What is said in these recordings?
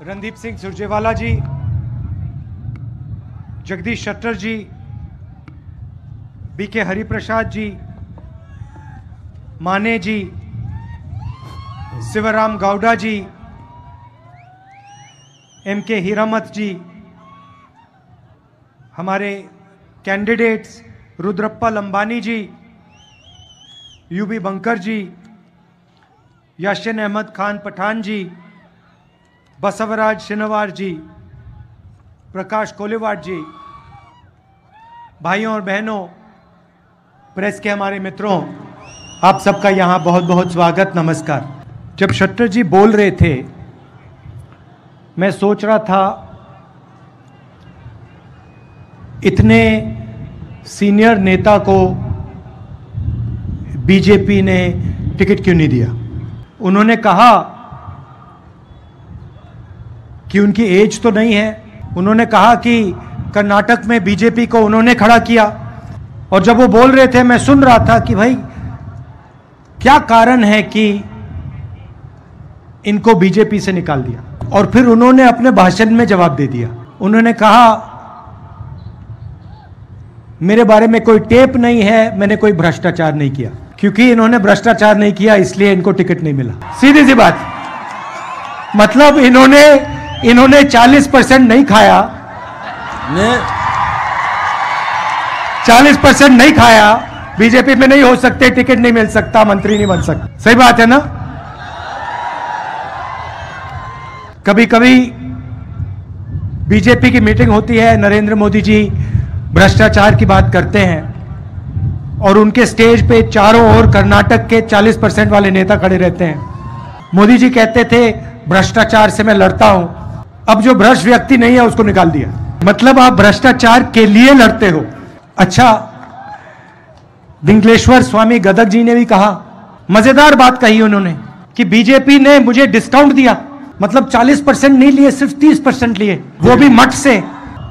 रणदीप सिंह सुरजेवाला जी, Jagdish shutter जी, BK Hariprasad जी, माने जी, शिवराम गौड़ा जी, MK हीरामत जी, हमारे candidates Rudrappa Lambani जी, UV bunker जी, यासिन अहमद खान पठान जी, बसवराज शिनवार जी, प्रकाश कोलीवाड़ जी, भाइयों और बहनों, प्रेस के हमारे मित्रों, आप सबका यहाँ बहुत बहुत स्वागत, नमस्कार। जब शट्टर जी बोल रहे थे, मैं सोच रहा था इतने सीनियर नेता को बीजेपी ने टिकट क्यों नहीं दिया। उन्होंने कहा कि उनकी एज तो नहीं है। उन्होंने कहा कि कर्नाटक में बीजेपी को उन्होंने खड़ा किया, और जब वो बोल रहे थे मैं सुन रहा था कि भाई क्या कारण है कि इनको बीजेपी से निकाल दिया। और फिर उन्होंने अपने भाषण में जवाब दे दिया। उन्होंने कहा मेरे बारे में कोई टेप नहीं है, मैंने कोई भ्रष्टाचार नहीं किया। क्योंकि इन्होंने भ्रष्टाचार नहीं किया इसलिए इनको टिकट नहीं मिला। सीधी सी बात। मतलब इन्होंने 40% नहीं खाया, 40% नहीं खाया, बीजेपी में नहीं हो सकते, टिकट नहीं मिल सकता, मंत्री नहीं बन सकता। सही बात है ना। कभी कभी बीजेपी की मीटिंग होती है, नरेंद्र मोदी जी भ्रष्टाचार की बात करते हैं और उनके स्टेज पे चारों ओर कर्नाटक के 40% वाले नेता खड़े रहते हैं। मोदी जी कहते थे भ्रष्टाचार से मैं लड़ता हूं, अब जो भ्रष्ट व्यक्ति नहीं है उसको निकाल दिया। मतलब आप भ्रष्टाचार के लिए लड़ते हो। अच्छा, विंगलेश्वर स्वामी गदग जी ने भी कहा, मजेदार बात कही उन्होंने कि बीजेपी ने मुझे डिस्काउंट दिया। मतलब 40% नहीं लिए, सिर्फ 30% लिए, वो भी मठ से।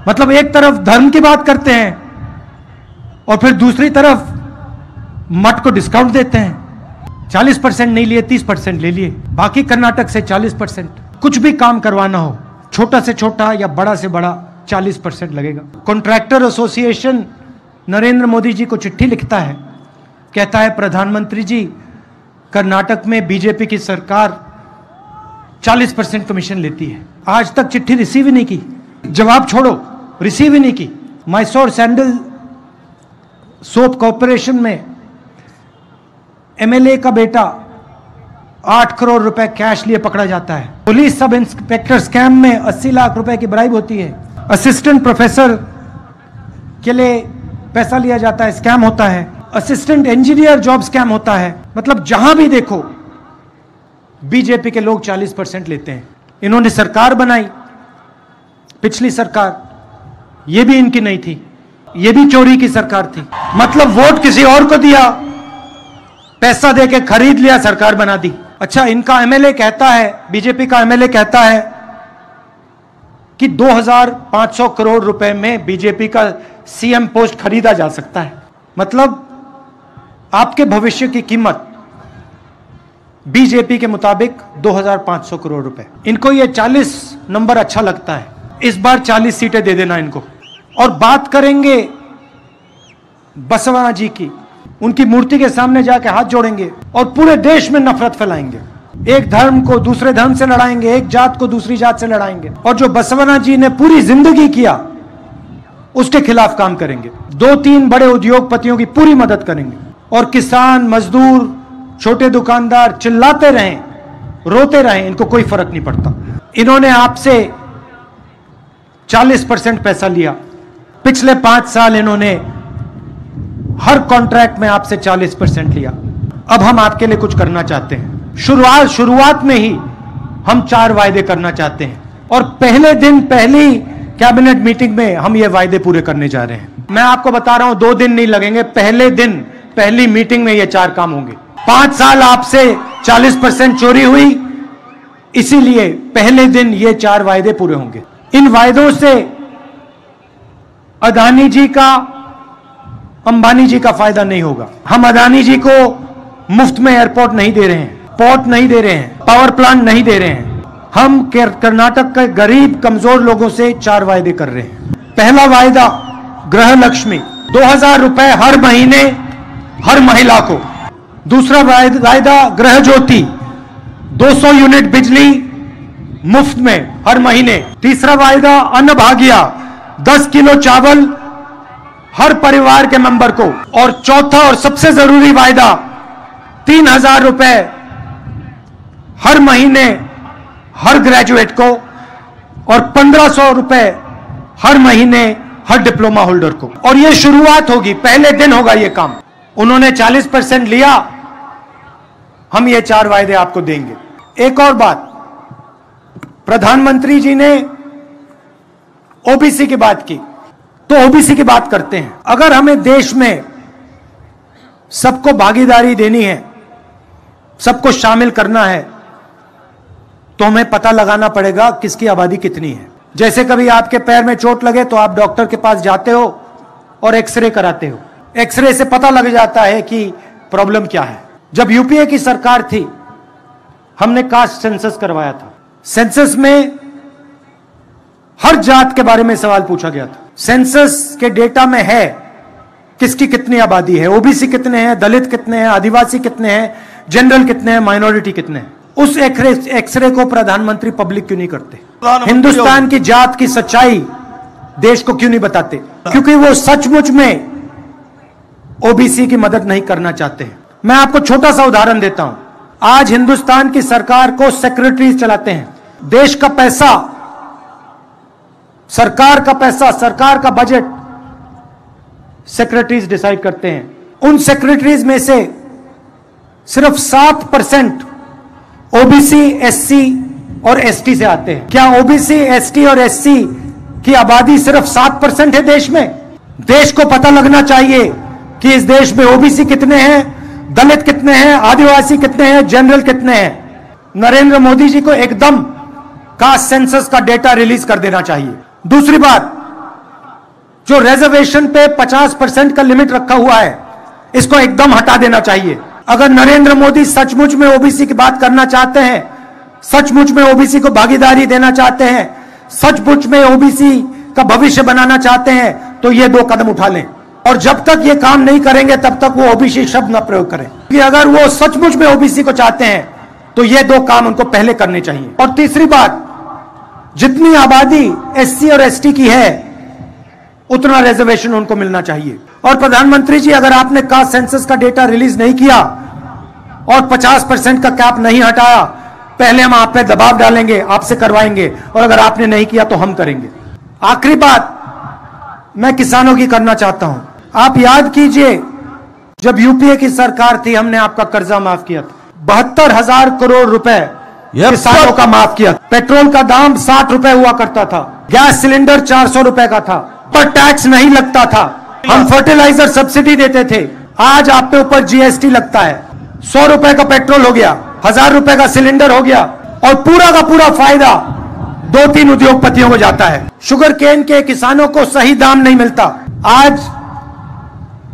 मतलब एक तरफ धर्म की बात करते हैं और फिर दूसरी तरफ मठ को डिस्काउंट देते हैं। 40% नहीं लिए, 30% ले लिए, बाकी कर्नाटक से 40%। कुछ भी काम करवाना हो, छोटा से छोटा या बड़ा से बड़ा, 40% लगेगा। कॉन्ट्रैक्टर एसोसिएशन नरेंद्र मोदी जी को चिट्ठी लिखता है, कहता है प्रधानमंत्री जी, कर्नाटक में बीजेपी की सरकार 40% कमीशन लेती है। आज तक चिट्ठी रिसीव ही नहीं की। जवाब छोड़ो, रिसीव ही नहीं की। मैसूर सैंडल सोप कॉर्पोरेशन में एमएलए का बेटा 8 करोड़ रुपए कैश लिए पकड़ा जाता है। पुलिस सब इंस्पेक्टर स्कैम में 80 लाख रुपए की ब्राइब होती है। असिस्टेंट प्रोफेसर के लिए पैसा लिया जाता है, स्कैम होता है। असिस्टेंट इंजीनियर जॉब स्कैम होता है। मतलब जहां भी देखो बीजेपी के लोग 40% लेते हैं। इन्होंने सरकार बनाई, पिछली सरकार, ये भी इनकी नहीं थी, ये भी चोरी की सरकार थी। मतलब वोट किसी और को दिया, पैसा देके खरीद लिया, सरकार बना दी। अच्छा, इनका एमएलए कहता है, बीजेपी का एमएलए कहता है कि 2500 करोड़ रुपए में बीजेपी का सीएम पोस्ट खरीदा जा सकता है। मतलब आपके भविष्य की कीमत बीजेपी के मुताबिक 2500 करोड़ रुपए। इनको ये 40 नंबर अच्छा लगता है, इस बार 40 सीटें दे देना इनको। और बात करेंगे बसवराज जी की, उनकी मूर्ति के सामने जाके हाथ जोड़ेंगे और पूरे देश में नफरत फैलाएंगे। एक धर्म को दूसरे धर्म से लड़ाएंगे, एक जात को दूसरी जात से लड़ाएंगे। और जो बसवराज जी ने पूरी जिंदगी किया उसके खिलाफ काम करेंगे। 2-3 बड़े उद्योगपतियों की पूरी मदद करेंगे। और किसान, मजदूर, छोटे दुकानदार चिल्लाते रहें, रोते रहें, इनको कोई फर्क नहीं पड़ता। इन्होंने आपसे 40% पैसा लिया। पिछले 5 साल इन्होंने हर कॉन्ट्रैक्ट में आपसे 40% लिया। अब हम आपके लिए कुछ करना चाहते हैं। शुरुआत में ही हम 4 वायदे करना चाहते हैं और पहले दिन, पहली कैबिनेट मीटिंग में हम ये वायदे पूरे करने जा रहे हैं। मैं आपको बता रहा हूं, 2 दिन नहीं लगेंगे, पहले दिन, पहली मीटिंग में ये 4 काम होंगे। 5 साल आपसे 40% चोरी हुई, इसीलिए पहले दिन ये 4 वायदे पूरे होंगे। इन वायदों से अदानी जी का, अंबानी जी का फायदा नहीं होगा। हम अदानी जी को मुफ्त में एयरपोर्ट नहीं दे रहे हैं, पोर्ट नहीं दे रहे हैं, पावर प्लांट नहीं दे रहे हैं। हम कर्नाटक के गरीब कमजोर लोगों से 4 वायदे कर रहे हैं। पहला वायदा गृह लक्ष्मी 2000 रुपए हर महीने हर महिला को। दूसरा वायदा गृह ज्योति 200 यूनिट बिजली मुफ्त में हर महीने। तीसरा वायदा अन्न भाग्य 10 किलो चावल हर परिवार के मेंबर को। और चौथा और सबसे जरूरी वायदा 3000 रुपए हर महीने हर ग्रेजुएट को और 1500 रुपए हर महीने हर डिप्लोमा होल्डर को। और यह शुरुआत होगी, पहले दिन होगा यह काम। उन्होंने 40% लिया, हम ये 4 वायदे आपको देंगे। एक और बात, प्रधानमंत्री जी ने ओबीसी की बात की, तो ओबीसी की बात करते हैं। अगर हमें देश में सबको भागीदारी देनी है, सबको शामिल करना है, तो हमें पता लगाना पड़ेगा किसकी आबादी कितनी है। जैसे कभी आपके पैर में चोट लगे तो आप डॉक्टर के पास जाते हो और एक्सरे कराते हो। एक्सरे से पता लग जाता है कि प्रॉब्लम क्या है। जब यूपीए की सरकार थी, हमने कास्ट सेंसस करवाया था। सेंसस में हर जात के बारे में सवाल पूछा गया था। सेंसस के डेटा में है किसकी कितनी आबादी है, ओबीसी कितने हैं, दलित कितने हैं, आदिवासी कितने हैं, जनरल कितने हैं, माइनॉरिटी कितने हैं। उस एक्सरे को प्रधानमंत्री पब्लिक क्यों नहीं करते? हिंदुस्तान की जात की सच्चाई देश को क्यों नहीं बताते? क्योंकि वो सचमुच में ओबीसी की मदद नहीं करना चाहते हैं। मैं आपको छोटा सा उदाहरण देता हूं। आज हिंदुस्तान की सरकार को सेक्रेटरीज चलाते हैं। देश का पैसा, सरकार का पैसा, सरकार का बजट सेक्रेटरीज डिसाइड करते हैं। उन सेक्रेटरीज में से सिर्फ 7% ओबीसी, एससी और एसटी से आते हैं। क्या ओबीसी, एसटी और एससी की आबादी सिर्फ 7% है देश में? देश को पता लगना चाहिए कि इस देश में ओबीसी कितने हैं, दलित कितने हैं, आदिवासी कितने हैं, जनरल कितने हैं। नरेंद्र मोदी जी को एकदम कास्ट सेंसस का डेटा रिलीज कर देना चाहिए। दूसरी बात, जो रिजर्वेशन पे 50% का लिमिट रखा हुआ है, इसको एकदम हटा देना चाहिए। अगर नरेंद्र मोदी सचमुच में ओबीसी की बात करना चाहते हैं, सचमुच में ओबीसी को भागीदारी देना चाहते हैं, सचमुच में ओबीसी का भविष्य बनाना चाहते हैं, तो ये 2 कदम उठा लें। और जब तक ये काम नहीं करेंगे तब तक वो ओबीसी शब्द न प्रयोग करें। कि अगर वो सचमुच में ओबीसी को चाहते हैं तो ये 2 काम उनको पहले करने चाहिए। और तीसरी बात, जितनी आबादी एससी और एसटी की है उतना रिजर्वेशन उनको मिलना चाहिए। और प्रधानमंत्री जी, अगर आपने कास्ट सेंसस का डेटा रिलीज नहीं किया और 50% का कैप नहीं हटाया, पहले हम आप पे दबाव डालेंगे, आपसे करवाएंगे, और अगर आपने नहीं किया तो हम करेंगे। आखिरी बात मैं किसानों की करना चाहता हूं। आप याद कीजिए, जब यूपीए की सरकार थी, हमने आपका कर्जा माफ किया था। 72,000 करोड़ रुपए किसानों का माफ किया। पेट्रोल का दाम 60 रुपए हुआ करता था, गैस सिलेंडर 400 रुपए का था, पर टैक्स नहीं लगता था। हम फर्टिलाइजर सब्सिडी देते थे, आज आप पे ऊपर जीएसटी लगता है। 100 रुपए का पेट्रोल हो गया, 1000 रुपए का सिलेंडर हो गया, और पूरा का पूरा फायदा 2-3 उद्योगपतियों को जाता है। शुगर केन के किसानों को सही दाम नहीं मिलता। आज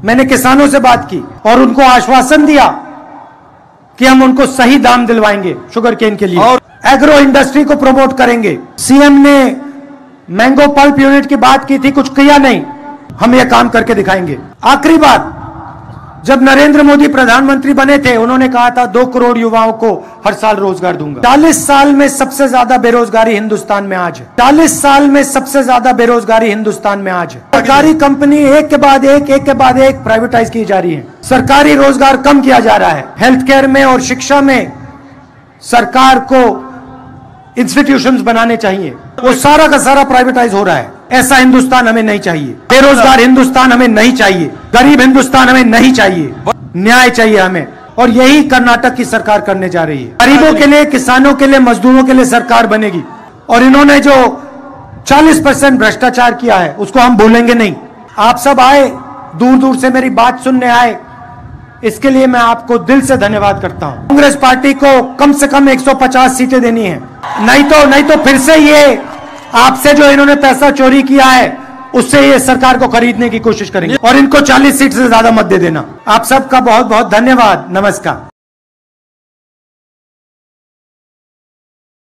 मैंने किसानों से बात की और उनको आश्वासन दिया कि हम उनको सही दाम दिलवाएंगे शुगर केन के लिए, और एग्रो इंडस्ट्री को प्रमोट करेंगे। सीएम ने मैंगो पल्प यूनिट की बात की थी, कुछ किया नहीं, हम यह काम करके दिखाएंगे। आखिरी बात, जब नरेंद्र मोदी प्रधानमंत्री बने थे, उन्होंने कहा था 2 करोड़ युवाओं को हर साल रोजगार दूंगा। 40 साल में सबसे ज्यादा बेरोजगारी हिंदुस्तान में आज है। 40 साल में सबसे ज्यादा बेरोजगारी हिंदुस्तान में आज है। सरकारी कंपनी एक के बाद एक प्राइवेटाइज की जा रही है। सरकारी रोजगार कम किया जा रहा है। हेल्थ केयर में और शिक्षा में सरकार को इंस्टीट्यूशंस बनाने चाहिए, वो सारा का सारा प्राइवेटाइज हो रहा है। ऐसा हिंदुस्तान हमें नहीं चाहिए। बेरोजगार हिंदुस्तान हमें नहीं चाहिए। गरीब हिंदुस्तान हमें नहीं चाहिए। न्याय चाहिए हमें, और यही कर्नाटक की सरकार करने जा रही है। गरीबों के लिए, किसानों के लिए, मजदूरों के लिए सरकार बनेगी। और इन्होंने जो 40% भ्रष्टाचार किया है उसको हम भूलेंगे नहीं। आप सब आए, दूर दूर से मेरी बात सुनने आए, इसके लिए मैं आपको दिल से धन्यवाद करता हूं। कांग्रेस पार्टी को कम से कम 150 सीटें देनी है, नहीं तो फिर से ये आपसे जो इन्होंने पैसा चोरी किया है उससे ये सरकार को खरीदने की कोशिश करेंगे, और इनको 40 सीट से ज्यादा मत दे देना। आप सबका बहुत बहुत धन्यवाद। नमस्कार।